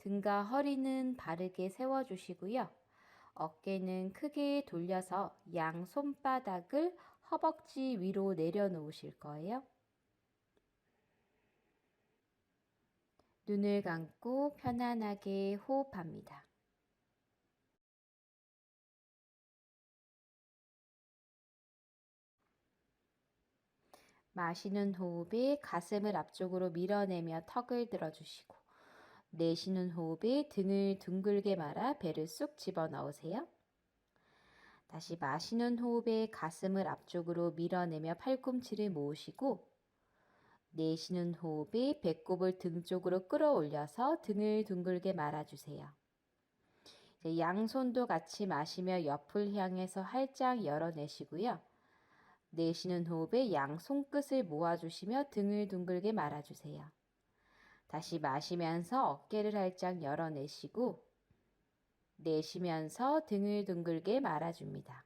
등과 허리는 바르게 세워주시고요. 어깨는 크게 돌려서 양 손바닥을 허벅지 위로 내려놓으실 거예요. 눈을 감고 편안하게 호흡합니다. 마시는 호흡에 가슴을 앞쪽으로 밀어내며 턱을 들어주시고, 내쉬는 호흡에 등을 둥글게 말아 배를 쑥 집어넣으세요. 다시 마시는 호흡에 가슴을 앞쪽으로 밀어내며 팔꿈치를 모으시고, 내쉬는 호흡에 배꼽을 등 쪽으로 끌어올려서 등을 둥글게 말아주세요. 양손도 같이 마시며 옆을 향해서 활짝 열어내시고요. 내쉬는 호흡에 양 손끝을 모아주시며 등을 둥글게 말아주세요. 다시 마시면서 어깨를 활짝 열어내시고 내쉬면서 등을 둥글게 말아줍니다.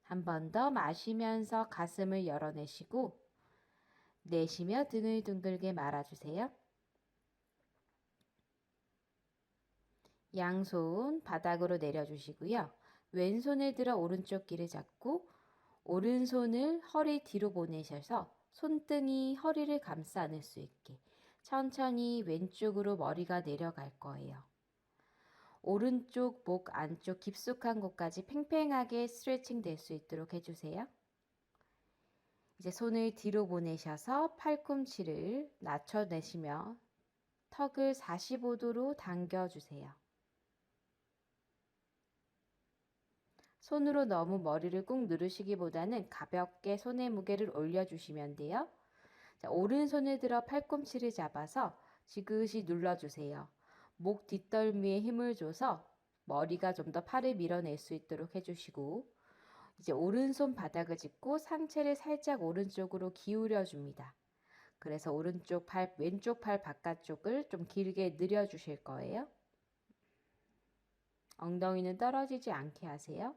한 번 더 마시면서 가슴을 열어내시고 내쉬며 등을 둥글게 말아주세요. 양손 바닥으로 내려주시고요. 왼손을 들어 오른쪽 귀를 잡고 오른손을 허리 뒤로 보내셔서 손등이 허리를 감싸 안을 수 있게 천천히 왼쪽으로 머리가 내려갈 거예요. 오른쪽 목 안쪽 깊숙한 곳까지 팽팽하게 스트레칭 될 수 있도록 해주세요. 이제 손을 뒤로 보내셔서 팔꿈치를 낮춰내시며 턱을 45도로 당겨주세요. 손으로 너무 머리를 꾹 누르시기보다는 가볍게 손의 무게를 올려주시면 돼요. 자, 오른손을 들어 팔꿈치를 잡아서 지그시 눌러주세요. 목 뒷덜미에 힘을 줘서 머리가 좀 더 팔을 밀어낼 수 있도록 해주시고, 이제 오른손 바닥을 짚고 상체를 살짝 오른쪽으로 기울여 줍니다. 그래서 오른쪽 팔, 왼쪽 팔 바깥쪽을 좀 길게 늘려주실 거예요. 엉덩이는 떨어지지 않게 하세요.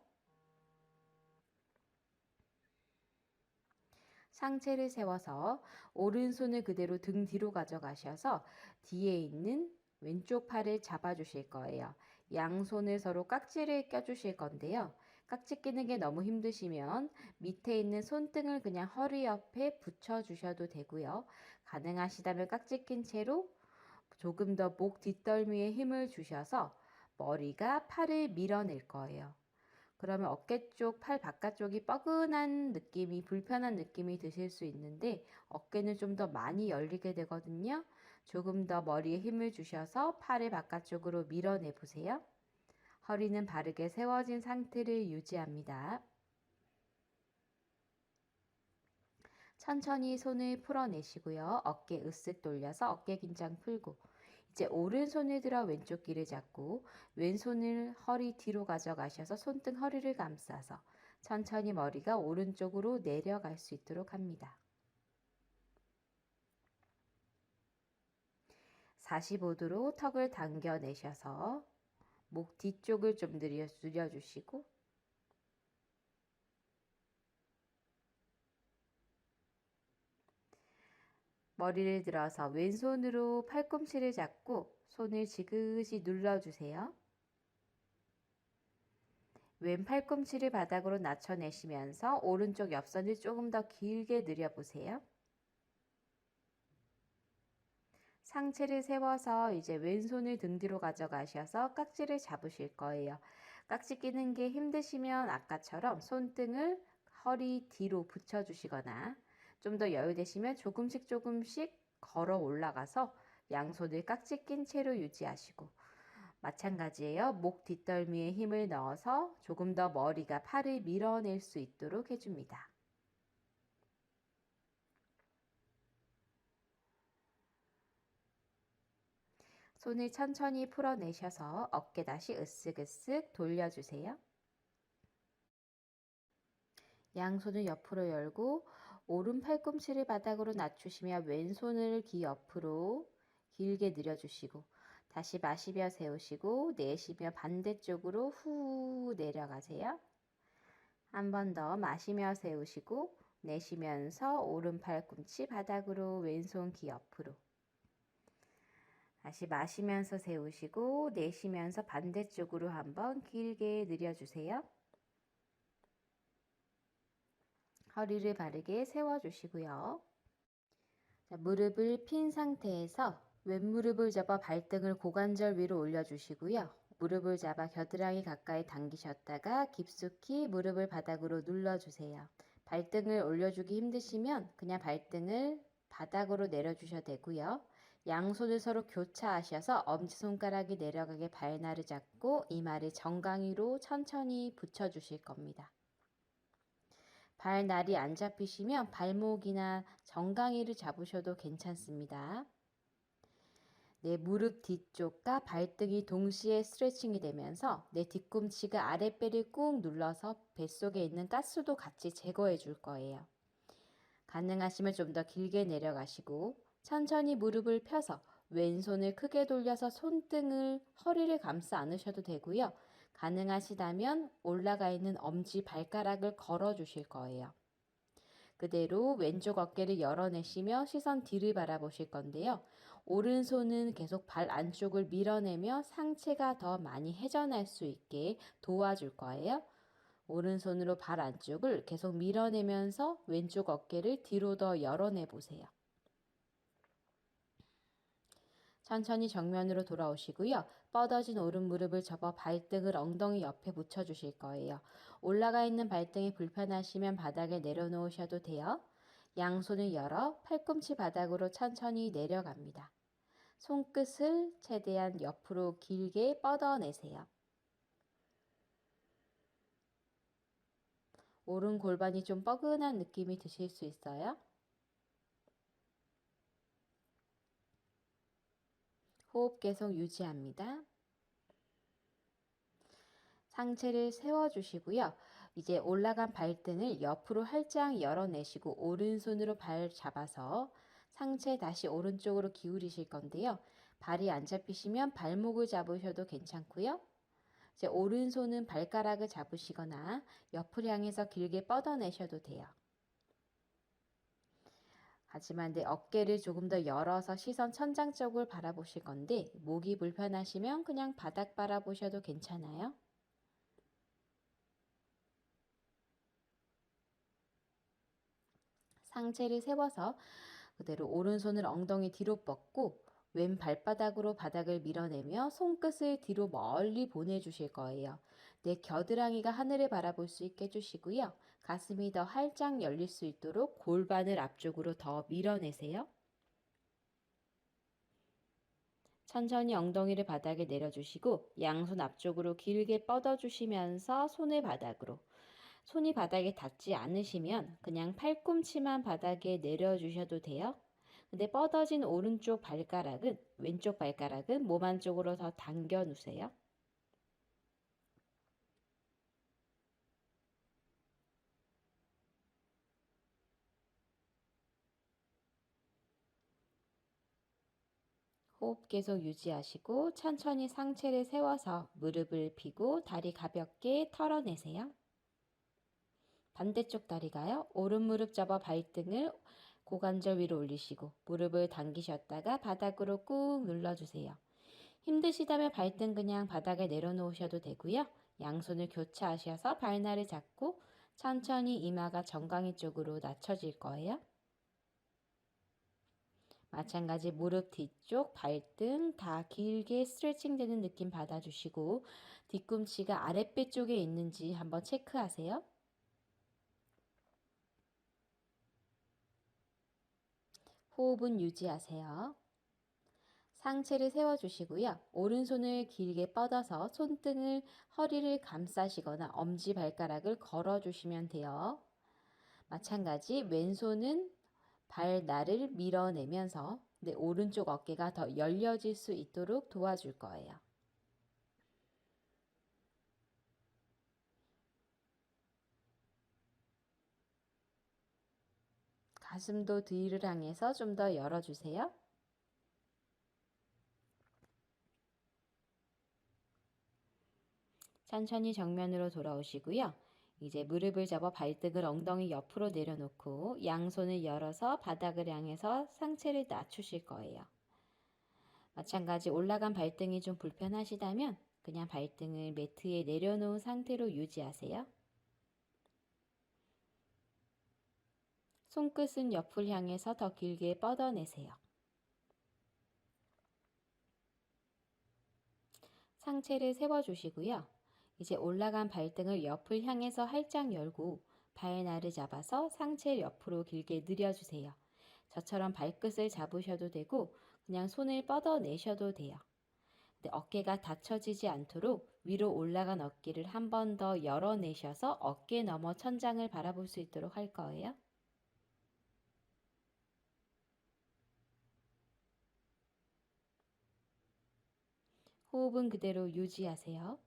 상체를 세워서 오른손을 그대로 등 뒤로 가져가셔서 뒤에 있는 왼쪽 팔을 잡아주실 거예요. 양손을 서로 깍지를 껴주실 건데요. 깍지 끼는 게 너무 힘드시면 밑에 있는 손등을 그냥 허리 옆에 붙여주셔도 되고요. 가능하시다면 깍지 낀 채로 조금 더 목 뒷덜미에 힘을 주셔서 머리가 팔을 밀어낼 거예요. 그러면 어깨 쪽, 팔 바깥쪽이 뻐근한 느낌이, 불편한 느낌이 드실 수 있는데 어깨는 좀 더 많이 열리게 되거든요. 조금 더 머리에 힘을 주셔서 팔을 바깥쪽으로 밀어내 보세요. 허리는 바르게 세워진 상태를 유지합니다. 천천히 손을 풀어내시고요. 어깨 으쓱 돌려서 어깨 긴장 풀고 이제 오른손을 들어 왼쪽 귀를 잡고 왼손을 허리 뒤로 가져가셔서 손등 허리를 감싸서 천천히 머리가 오른쪽으로 내려갈 수 있도록 합니다. 45도로 턱을 당겨내셔서 목 뒤쪽을 좀 늘려주시고 머리를 들어서 왼손으로 팔꿈치를 잡고 손을 지그시 눌러주세요. 왼 팔꿈치를 바닥으로 낮춰내시면서 오른쪽 옆선을 조금 더 길게 늘려보세요. 상체를 세워서 이제 왼손을 등 뒤로 가져가셔서 깍지를 잡으실 거예요. 깍지 끼는 게 힘드시면 아까처럼 손등을 허리 뒤로 붙여주시거나 좀 더 여유되시면 조금씩 걸어 올라가서 양손을 깍지 낀 채로 유지하시고 마찬가지예요. 목 뒷덜미에 힘을 넣어서 조금 더 머리가 팔을 밀어낼 수 있도록 해줍니다. 손을 천천히 풀어내셔서 어깨 다시 으쓱으쓱 돌려주세요. 양손을 옆으로 열고 오른 팔꿈치를 바닥으로 낮추시며 왼손을 귀 옆으로 길게 늘려주시고 다시 마시며 세우시고 내쉬며 반대쪽으로 후 내려가세요. 한 번 더 마시며 세우시고 내쉬면서 오른 팔꿈치 바닥으로 왼손 귀 옆으로 다시 마시면서 세우시고 내쉬면서 반대쪽으로 한번 길게 늘려주세요. 허리를 바르게 세워주시고요. 자, 무릎을 핀 상태에서 왼무릎을 잡아 발등을 고관절 위로 올려주시고요. 무릎을 잡아 겨드랑이 가까이 당기셨다가 깊숙이 무릎을 바닥으로 눌러주세요. 발등을 올려주기 힘드시면 그냥 발등을 바닥으로 내려주셔도 되고요. 양손을 서로 교차하셔서 엄지손가락이 내려가게 발날을 잡고 이마를 정강이로 천천히 붙여주실 겁니다. 발날이 안 잡히시면 발목이나 정강이를 잡으셔도 괜찮습니다. 내 무릎 뒤쪽과 발등이 동시에 스트레칭이 되면서 내 뒤꿈치가 아랫배를 꾹 눌러서 뱃속에 있는 가스도 같이 제거해 줄 거예요. 가능하시면 좀 더 길게 내려가시고 천천히 무릎을 펴서 왼손을 크게 돌려서 손등을 허리를 감싸 안으셔도 되고요. 가능하시다면 올라가 있는 엄지 발가락을 걸어 주실 거예요. 그대로 왼쪽 어깨를 열어내시며 시선 뒤를 바라보실 건데요. 오른손은 계속 발 안쪽을 밀어내며 상체가 더 많이 회전할 수 있게 도와줄 거예요. 오른손으로 발 안쪽을 계속 밀어내면서 왼쪽 어깨를 뒤로 더 열어내 보세요. 천천히 정면으로 돌아오시고요. 뻗어진 오른 무릎을 접어 발등을 엉덩이 옆에 붙여주실 거예요. 올라가 있는 발등이 불편하시면 바닥에 내려놓으셔도 돼요. 양손을 열어 팔꿈치 바닥으로 천천히 내려갑니다. 손끝을 최대한 옆으로 길게 뻗어내세요. 오른 골반이 좀 뻐근한 느낌이 드실 수 있어요. 호흡 계속 유지합니다. 상체를 세워주시고요. 이제 올라간 발등을 옆으로 활짝 열어내시고 오른손으로 발 잡아서 상체 다시 오른쪽으로 기울이실 건데요. 발이 안 잡히시면 발목을 잡으셔도 괜찮고요. 이제 오른손은 발가락을 잡으시거나 옆을 향해서 길게 뻗어내셔도 돼요. 하지만 내 어깨를 조금 더 열어서 시선 천장 쪽을 바라보실 건데 목이 불편하시면 그냥 바닥 바라보셔도 괜찮아요. 상체를 세워서 그대로 오른손을 엉덩이 뒤로 뻗고 왼 발바닥으로 바닥을 밀어내며 손끝을 뒤로 멀리 보내주실 거예요. 내 겨드랑이가 하늘을 바라볼 수 있게 해주시고요. 가슴이 더 활짝 열릴 수 있도록 골반을 앞쪽으로 더 밀어내세요. 천천히 엉덩이를 바닥에 내려주시고 양손 앞쪽으로 길게 뻗어주시면서 손을 바닥으로 손이 바닥에 닿지 않으시면 그냥 팔꿈치만 바닥에 내려주셔도 돼요. 근데 뻗어진 오른쪽 발가락은 왼쪽 발가락은 몸 안쪽으로 더 당겨 누세요. 호흡 계속 유지하시고 천천히 상체를 세워서 무릎을 펴고 다리 가볍게 털어내세요. 반대쪽 다리가요. 오른 무릎 잡아 발등을 고관절 위로 올리시고 무릎을 당기셨다가 바닥으로 꾹 눌러주세요. 힘드시다면 발등 그냥 바닥에 내려놓으셔도 되고요. 양손을 교차하셔서 발날을 잡고 천천히 이마가 정강이 쪽으로 낮춰질 거예요. 마찬가지 무릎 뒤쪽, 발등 다 길게 스트레칭 되는 느낌 받아주시고 뒤꿈치가 아랫배 쪽에 있는지 한번 체크하세요. 호흡은 유지하세요. 상체를 세워주시고요. 오른손을 길게 뻗어서 손등을 허리를 감싸시거나 엄지발가락을 걸어주시면 돼요. 마찬가지 왼손은 발날을 밀어내면서 내 오른쪽 어깨가 더 열려질 수 있도록 도와줄 거예요. 가슴도 뒤를 향해서 좀 더 열어주세요. 천천히 정면으로 돌아오시고요. 이제 무릎을 잡아 발등을 엉덩이 옆으로 내려놓고 양손을 열어서 바닥을 향해서 상체를 낮추실 거예요. 마찬가지 올라간 발등이 좀 불편하시다면 그냥 발등을 매트에 내려놓은 상태로 유지하세요. 손끝은 옆을 향해서 더 길게 뻗어내세요. 상체를 세워주시고요. 이제 올라간 발등을 옆을 향해서 활짝 열고 발날을 잡아서 상체 옆으로 길게 늘려주세요. 저처럼 발끝을 잡으셔도 되고 그냥 손을 뻗어내셔도 돼요. 어깨가 받쳐지지 않도록 위로 올라간 어깨를 한 번 더 열어내셔서 어깨 너머 천장을 바라볼 수 있도록 할 거예요. 호흡은 그대로 유지하세요.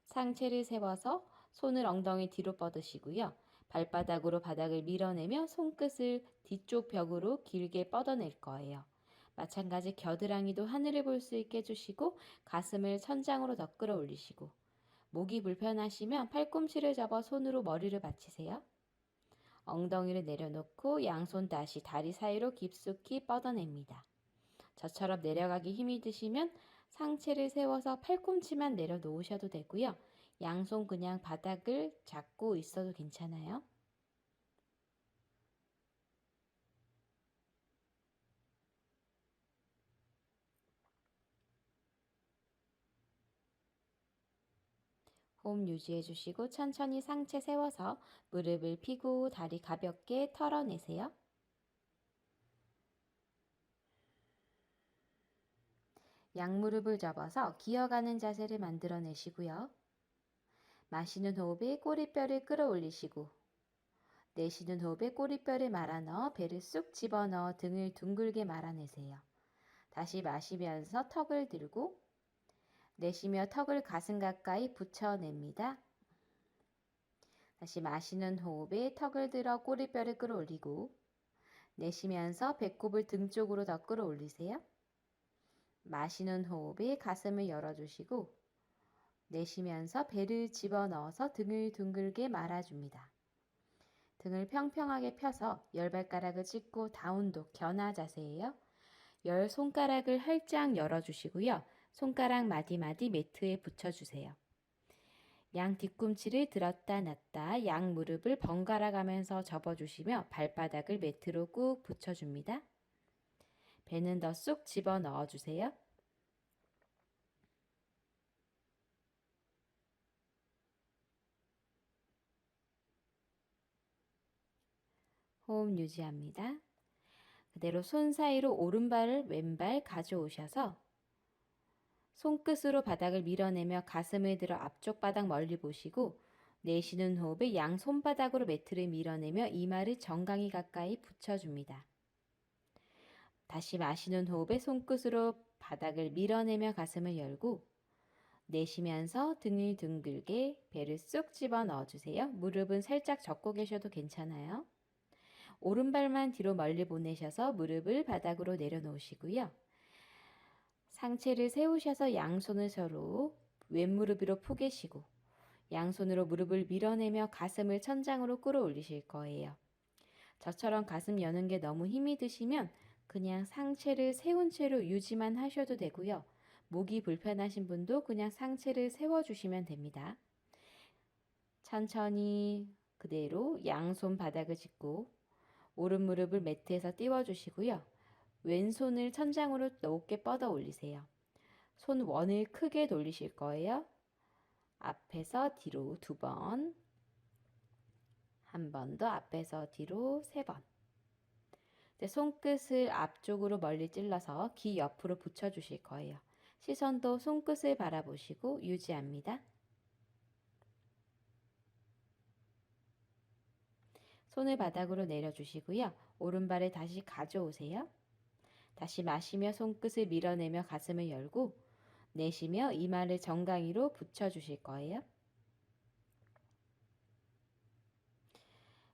상체를 세워서 손을 엉덩이 뒤로 뻗으시고요. 발바닥으로 바닥을 밀어내며 손끝을 뒤쪽 벽으로 길게 뻗어낼 거예요. 마찬가지 겨드랑이도 하늘을 볼 수 있게 해주시고 가슴을 천장으로 더 끌어올리시고 목이 불편하시면 팔꿈치를 잡아 손으로 머리를 받치세요. 엉덩이를 내려놓고 양손 다시 다리 사이로 깊숙이 뻗어냅니다. 저처럼 내려가기 힘이 드시면 상체를 세워서 팔꿈치만 내려놓으셔도 되고요. 양손 그냥 바닥을 잡고 있어도 괜찮아요. 호흡 유지해 주시고 천천히 상체 세워서 무릎을 펴고 다리 가볍게 털어내세요. 양무릎을 접어서 기어가는 자세를 만들어내시고요. 마시는 호흡에 꼬리뼈를 끌어올리시고 내쉬는 호흡에 꼬리뼈를 말아 넣어 배를 쑥 집어넣어 등을 둥글게 말아내세요. 다시 마시면서 턱을 들고 내쉬며 턱을 가슴 가까이 붙여냅니다. 다시 마시는 호흡에 턱을 들어 꼬리뼈를 끌어올리고 내쉬면서 배꼽을 등 쪽으로 더 끌어올리세요. 마시는 호흡에 가슴을 열어주시고 내쉬면서 배를 집어넣어서 등을 둥글게 말아줍니다. 등을 평평하게 펴서 열발가락을 찢고 다운독 겨나 자세예요. 열 손가락을 활짝 열어주시고요. 손가락 마디마디 매트에 붙여주세요. 양 뒤꿈치를 들었다 놨다 양 무릎을 번갈아 가면서 접어주시며 발바닥을 매트로 꾹 붙여줍니다. 배는 더 쑥 집어 넣어주세요. 호흡 유지합니다. 그대로 손 사이로 오른발을 왼발 가져오셔서 손끝으로 바닥을 밀어내며 가슴을 들어 앞쪽 바닥 멀리 보시고 내쉬는 호흡에 양 손바닥으로 매트를 밀어내며 이마를 정강이 가까이 붙여줍니다. 다시 마시는 호흡에 손끝으로 바닥을 밀어내며 가슴을 열고 내쉬면서 등을 둥글게 배를 쑥 집어 넣어주세요. 무릎은 살짝 접고 계셔도 괜찮아요. 오른발만 뒤로 멀리 보내셔서 무릎을 바닥으로 내려놓으시고요. 상체를 세우셔서 양손을 서로 왼무릎 위로 포개시고 양손으로 무릎을 밀어내며 가슴을 천장으로 끌어올리실 거예요. 저처럼 가슴 여는 게 너무 힘이 드시면 그냥 상체를 세운 채로 유지만 하셔도 되고요. 목이 불편하신 분도 그냥 상체를 세워주시면 됩니다. 천천히 그대로 양손 바닥을 짚고 오른 무릎을 매트에서 띄워주시고요. 왼손을 천장으로 높게 뻗어 올리세요. 손 원을 크게 돌리실 거예요. 앞에서 뒤로 2번, 한 번 더 앞에서 뒤로 3번. 손끝을 앞쪽으로 멀리 찔러서 귀 옆으로 붙여주실 거예요. 시선도 손끝을 바라보시고 유지합니다. 손을 바닥으로 내려주시고요. 오른발을 다시 가져오세요. 다시 마시며 손끝을 밀어내며 가슴을 열고 내쉬며 이마를 정강이로 붙여주실 거예요.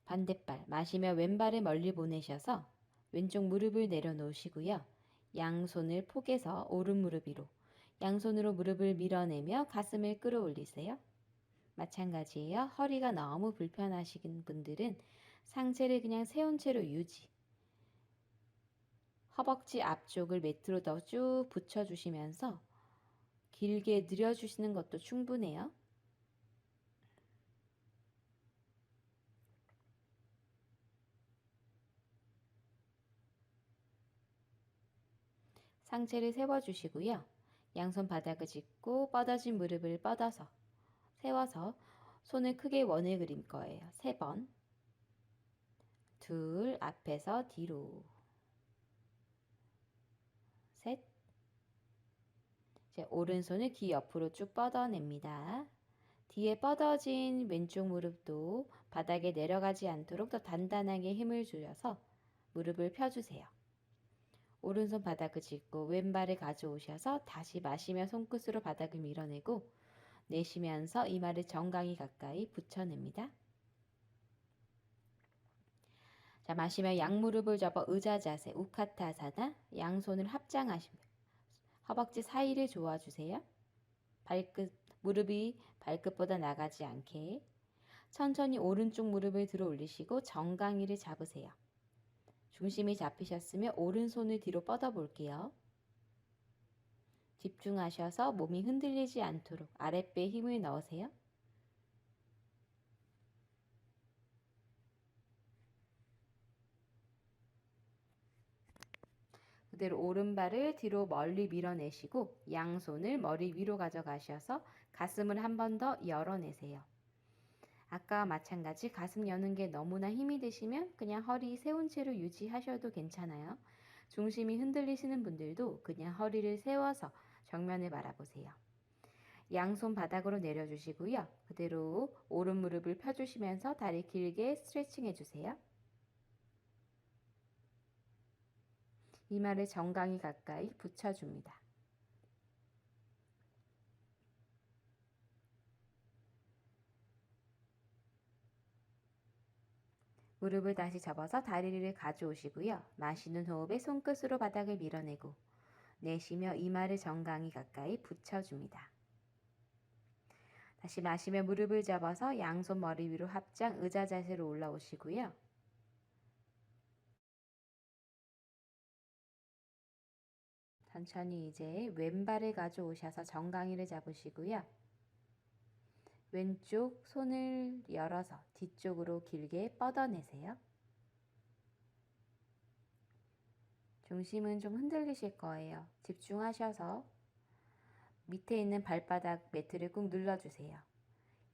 반대발 마시며 왼발을 멀리 보내셔서 왼쪽 무릎을 내려놓으시고요. 양손을 포개서 오른 무릎 위로 양손으로 무릎을 밀어내며 가슴을 끌어올리세요. 마찬가지예요. 허리가 너무 불편하신 분들은 상체를 그냥 세운 채로 유지. 허벅지 앞쪽을 매트로 더 쭉 붙여주시면서 길게 늘려주시는 것도 충분해요. 상체를 세워주시고요. 양손 바닥을 짚고 뻗어진 무릎을 뻗어서 세워서 손을 크게 원을 그릴 거예요. 3번. 둘, 앞에서 뒤로. 셋. 이제 오른손을 귀 옆으로 쭉 뻗어냅니다. 뒤에 뻗어진 왼쪽 무릎도 바닥에 내려가지 않도록 더 단단하게 힘을 줄여서 무릎을 펴주세요. 오른손 바닥을 짚고 왼발을 가져오셔서 다시 마시며 손끝으로 바닥을 밀어내고 내쉬면서 이마를 정강이 가까이 붙여냅니다. 자, 마시며 양무릎을 접어 의자 자세, 우카타사나. 양손을 합장하시며 허벅지 사이를 조아주세요. 무릎이 발끝보다 나가지 않게 천천히 오른쪽 무릎을 들어 올리시고 정강이를 잡으세요. 중심이 잡히셨으면 오른손을 뒤로 뻗어 볼게요. 집중하셔서 몸이 흔들리지 않도록 아랫배에 힘을 넣으세요. 그대로 오른발을 뒤로 멀리 밀어내시고 양손을 머리 위로 가져가셔서 가슴을 한 번 더 열어내세요. 아까와 마찬가지 가슴 여는 게 너무나 힘이 드시면 그냥 허리 세운 채로 유지하셔도 괜찮아요. 중심이 흔들리시는 분들도 그냥 허리를 세워서 정면을 바라보세요. 양손 바닥으로 내려주시고요. 그대로 오른 무릎을 펴주시면서 다리 길게 스트레칭 해주세요. 이마를 정강이 가까이 붙여줍니다. 무릎을 다시 접어서 다리를 가져오시고요. 마시는 호흡에 손끝으로 바닥을 밀어내고 내쉬며 이마를 정강이 가까이 붙여줍니다. 다시 마시며 무릎을 접어서 양손 머리 위로 합장 의자 자세로 올라오시고요. 천천히 이제 왼발을 가져오셔서 정강이를 잡으시고요. 왼쪽 손을 열어서 뒤쪽으로 길게 뻗어내세요. 중심은 좀 흔들리실 거예요. 집중하셔서 밑에 있는 발바닥 매트를 꾹 눌러주세요.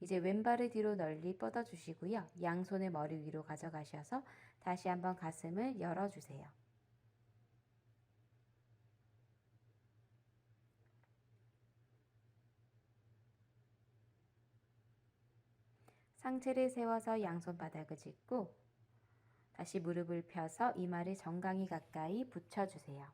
이제 왼발을 뒤로 널리 뻗어주시고요. 양손을 머리 위로 가져가셔서 다시 한번 가슴을 열어주세요. 상체를 세워서 양손 바닥을 짚고 다시 무릎을 펴서 이마를 정강이 가까이 붙여주세요.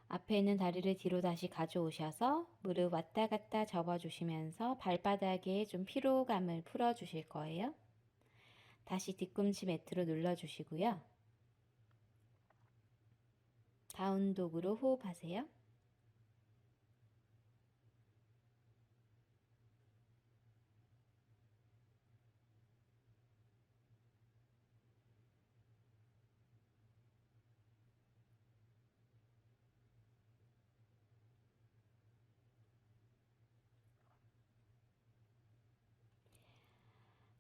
앞에 있는 다리를 뒤로 다시 가져오셔서 무릎 왔다 갔다 접어주시면서 발바닥에 좀 피로감을 풀어주실 거예요. 다시 뒤꿈치 매트로 눌러주시고요. 다운독으로 호흡하세요.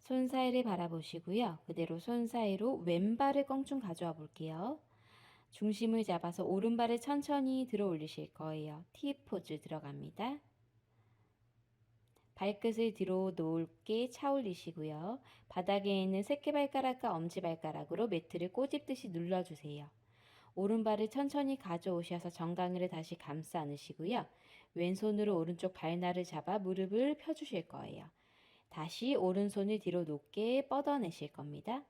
손 사이를 바라보시고요. 그대로 손 사이로 왼발을 껑충 가져와 볼게요. 중심을 잡아서 오른발을 천천히 들어 올리실 거예요. T 포즈 들어갑니다. 발끝을 뒤로 높게 차 올리시고요. 바닥에 있는 새끼발가락과 엄지발가락으로 매트를 꼬집듯이 눌러주세요. 오른발을 천천히 가져오셔서 정강이를 다시 감싸 안으시고요. 왼손으로 오른쪽 발날을 잡아 무릎을 펴주실 거예요. 다시 오른손을 뒤로 높게 뻗어내실 겁니다.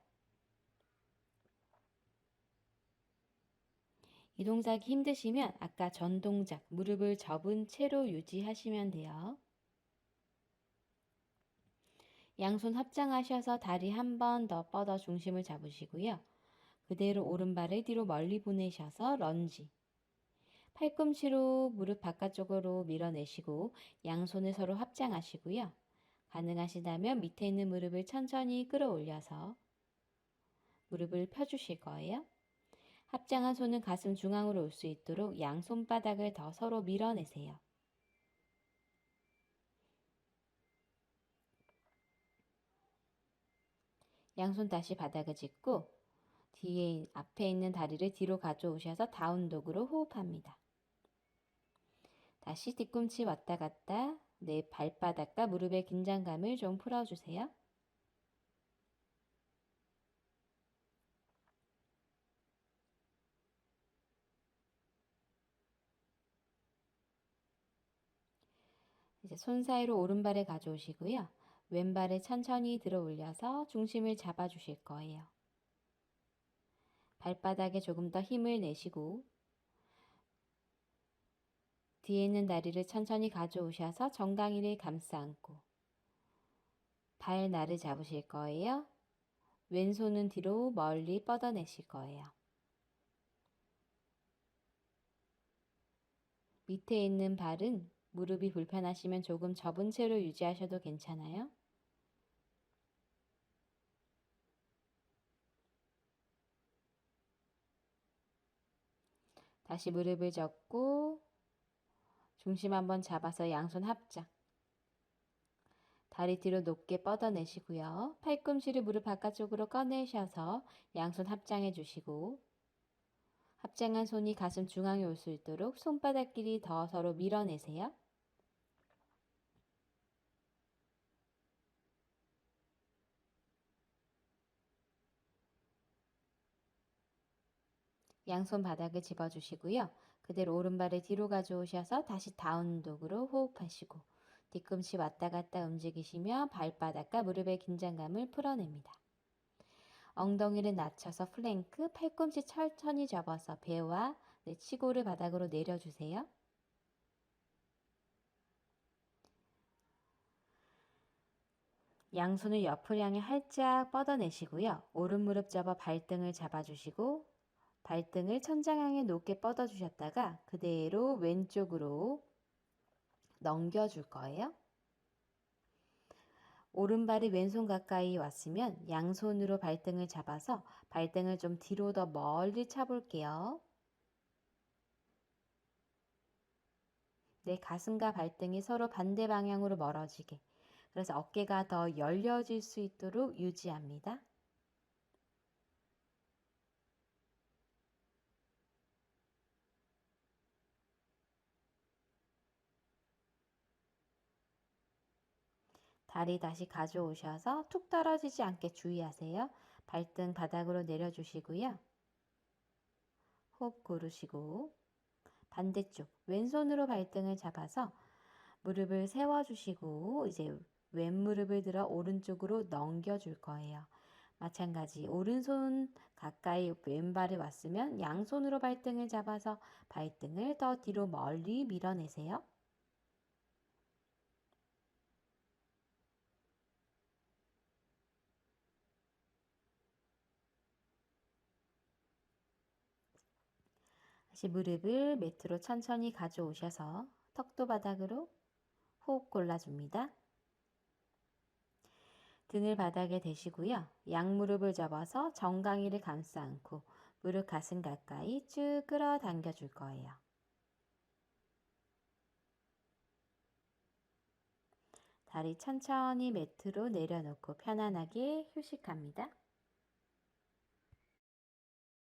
이 동작이 힘드시면 아까 전 동작 무릎을 접은 채로 유지하시면 돼요. 양손 합장하셔서 다리 한 번 더 뻗어 중심을 잡으시고요. 그대로 오른발을 뒤로 멀리 보내셔서 런지. 팔꿈치로 무릎 바깥쪽으로 밀어내시고 양손을 서로 합장하시고요. 가능하시다면 밑에 있는 무릎을 천천히 끌어올려서 무릎을 펴주실 거예요. 합장한 손은 가슴 중앙으로 올 수 있도록 양 손바닥을 더 서로 밀어내세요. 양손 다시 바닥을 짚고 앞에 있는 다리를 뒤로 가져오셔서 다운독으로 호흡합니다. 다시 뒤꿈치 왔다 갔다 내 발바닥과 무릎의 긴장감을 좀 풀어주세요. 이제 손 사이로 오른발을 가져오시고요. 왼발을 천천히 들어 올려서 중심을 잡아 주실 거예요. 발바닥에 조금 더 힘을 내시고 뒤에 있는 다리를 천천히 가져오셔서 정강이를 감싸 안고 발날을 잡으실 거예요. 왼손은 뒤로 멀리 뻗어내실 거예요. 밑에 있는 발은 무릎이 불편하시면 조금 접은 채로 유지하셔도 괜찮아요. 다시 무릎을 접고 중심 한번 잡아서 양손 합장. 다리 뒤로 높게 뻗어내시고요. 팔꿈치를 무릎 바깥쪽으로 꺼내셔서 양손 합장해 주시고 합장한 손이 가슴 중앙에 올 수 있도록 손바닥끼리 더 서로 밀어내세요. 양손 바닥을 집어주시고요. 그대로 오른발을 뒤로 가져오셔서 다시 다운독으로 호흡하시고 뒤꿈치 왔다 갔다 움직이시며 발바닥과 무릎의 긴장감을 풀어냅니다. 엉덩이를 낮춰서 플랭크, 팔꿈치 천천히 접어서 배와 치고를 바닥으로 내려주세요. 양손을 옆을 향해 활짝 뻗어내시고요. 오른 무릎 접어 발등을 잡아주시고 발등을 천장 향해 높게 뻗어주셨다가 그대로 왼쪽으로 넘겨줄 거예요. 오른발이 왼손 가까이 왔으면 양손으로 발등을 잡아서 발등을 좀 뒤로 더 멀리 차볼게요. 내 가슴과 발등이 서로 반대 방향으로 멀어지게. 그래서 어깨가 더 열려질 수 있도록 유지합니다. 다리 다시 가져오셔서 툭 떨어지지 않게 주의하세요. 발등 바닥으로 내려주시고요. 호흡 고르시고 반대쪽 왼손으로 발등을 잡아서 무릎을 세워주시고 이제 왼무릎을 들어 오른쪽으로 넘겨줄 거예요. 마찬가지 오른손 가까이 왼발이 왔으면 양손으로 발등을 잡아서 발등을 더 뒤로 멀리 밀어내세요. 다시 무릎을 매트로 천천히 가져오셔서 턱도 바닥으로 호흡 골라줍니다. 등을 바닥에 대시고요. 양무릎을 접어서 정강이를 감싸 안고 무릎 가슴 가까이 쭉 끌어당겨 줄 거예요. 다리 천천히 매트로 내려놓고 편안하게 휴식합니다.